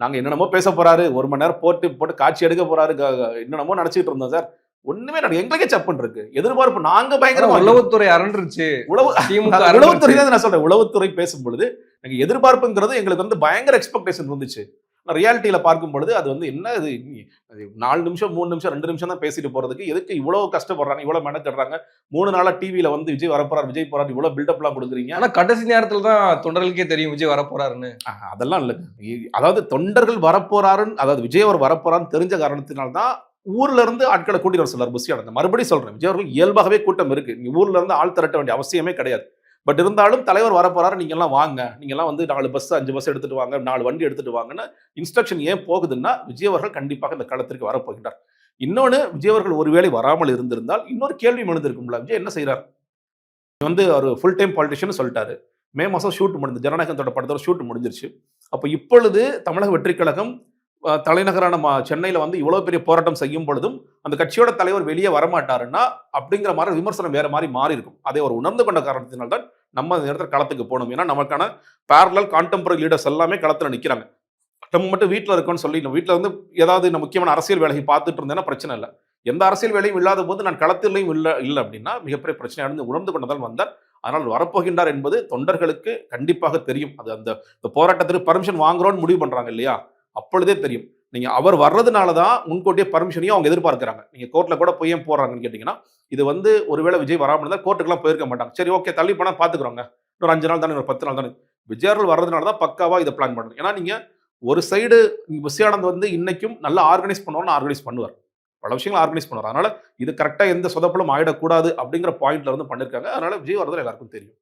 நாங்க என்னென்னமோ பேச போறாரு, 1 மணி நேரம் போட்டு போட்டு காட்சி எடுக்க போறாரு, என்னென்னமோ நினைச்சுட்டு இருந்தோம் சார். ஒண்ணுமே நடக்கல. எங்களுக்கே சப்புன்னு இருக்கு. எதிர்பார்ப்பு நாங்க ஆனா பயங்கரமா உளவுத்துறை அரண்டுருச்சு. உளவு திமுக உளவுத்துறை அரண்டுருச்சு. தான் நான் சொல்றேன். உளவுத்துறை பேசும்பொழுது, எங்க எதிர்பார்ப்புங்கிறது எங்களுக்கு வந்து பயங்கர எக்ஸ்பெக்டேஷன் இருந்துச்சு. ரியாலிட்டியில பார்க்கும் பொழுது அது வந்து என்ன இது 4 நிமிஷம், 3 நிமிஷம், 2 நிமிஷம் தான் பேசிட்டு போறதுக்கு எதுக்கு இவ்வளவு கஷ்டப்படுறாங்க, இவ்வளவு மெனக்கடுறாங்க. 3 நாளா டிவில வந்து விஜய் வரப்போறார், விஜய் போறார், இவ்வளவு பில்டப்லாம் குடுக்குறீங்க. ஆனா கடைசி நேரத்துல தான் தொண்டர்களுக்கே தெரியும் விஜய் வரப்போறாருன்னு. அதெல்லாம் இல்ல. அதாவது தொண்டர்கள் வரப்போறாருன்னு, அதாவது விஜய் அவர் வரப்போறாருன்னு தெரிஞ்ச காரணத்தினால தான் ஊர்ல இருந்து ஆட்கள கூட்டிட்டு வர சொல்லார் புஷி ஆனந்த். மறுபடியும் சொல்றேன். விஜய் அவர்கள் இயல்பாகவே கூட்டம் இருக்கு. நீங்க ஊர்ல இருந்து ஆள் திரட்ட வேண்டிய அவசியமே கிடையாது. பட் இருந்தாலும் தலைவர் வரப்போறாரு, நீங்க எல்லாம் வாங்க. நீங்க எல்லாம் வந்து 4 பஸ் 5 பஸ் எடுத்துட்டு வாங்க, 4 வண்டி எடுத்துட்டு வாங்கன்னு இன்ஸ்ட்ரக்ஷன் ஏன் போகுதுன்னா, விஜய் அவர்கள் கண்டிப்பாக இந்த களத்திற்கு வரப்போகின்றார். இன்னொன்னு விஜய் அவர்கள் ஒருவேளை வராமல் இருந்திருந்தால், இன்னொரு கேள்வி எழுந்திருக்கும்ல. விஜய் என்ன செய்றார்? வந்து ஒரு ஃபுல் டைம் பாலிட்டிஷியன் சொல்லிட்டாரு. மே மாசம் ஷூட் முடிஞ்சது. ஜனநாயகத்தோட படத்தோட ஷூட் முடிஞ்சிருச்சு. அப்ப இப்பொழுது தமிழக வெற்றிக் கழகம் தலைநகரான சென்னையில வந்து இவ்வளவு பெரிய போராட்டம் செய்யும் பொழுதும், அந்த கட்சியோட தலைவர் வெளியே வரமாட்டாருன்னா, அப்படிங்கிற மாரி விமர்சனம் வேற மாரி மாறியிருக்கும். அதை அவர் உணர்ந்து கொண்ட காரணத்தினால் தான், நம்ம அந்த நேரத்துல களத்துக்கு போணும். ஏன்னா, நமக்கான பேரலல் கான்டெம்பரரி லீடர்ஸ் எல்லாமே களத்துல நிக்கிறாங்க. நம்ம மட்டும் வீட்ல இருக்கோம்னு சொல்லி, நம்ம வீட்ல வந்து ஏதாவது முக்கியமான அரசியல் வேலையை பார்த்துட்டு இருந்தேன்னா பிரச்சனை இல்ல. எந்த அரசியல் வேலையும் இல்லாத போது நான் களத்திலேயும் இல்ல அப்படின்னா, மிகப்பெரிய பிரச்சனையானது உணர்ந்து கொண்டதால் வந்தார். அதனால் வரப்போகின்றார் என்பது தொண்டர்களுக்கு கண்டிப்பாக தெரியும். அது அந்த போராட்டத்திற்கு பெர்மிஷன் வாங்குறோம்னு முடிவு பண்றாங்க இல்லையா? அப்பொழுதே தெரியும். நீங்க அவர் வர்றதுனால தான் முன்கூட்டியே பெர்மிஷனையும் அவங்க எதிர்பார்க்கிறாங்க. நீங்க கோர்ட்ல கூட போய் ஏன் போடுறாங்கன்னு கேட்டீங்கன்னா, இது வந்து ஒருவேளை விஜய் வராம இருந்தா கோர்ட்டுக்குலாம் போயிருக்க மாட்டாங்க. சரி ஓகே தள்ளி போனா பார்த்துக்குறோங்க. இன்னொரு 5 நாள் தானே, ஒரு 10 நாள் தானே. விஜய் அவர்கள் வர்றதுனால தான் பக்காவா இத பிளான் பண்ணணும். ஏன்னா நீங்க ஒரு சைடு புஷியானந்த் வந்து இன்னைக்கும் நல்லா ஆர்கனைஸ் பண்ணுவார்னா ஆர்கனைஸ் பண்ணுவார். பல விஷயங்கள ஆர்கனைஸ் பண்ணுவார். அதனால இது கரெக்ட்டா எந்த சொதப்பலும் ஆயிடக்கூடாது அப்படிங்கிற பாயிண்ட்ல இருந்து பண்ணியிருக்காங்க. அதனால விஜய் வர்றது எல்லாருக்கும் தெரியும்.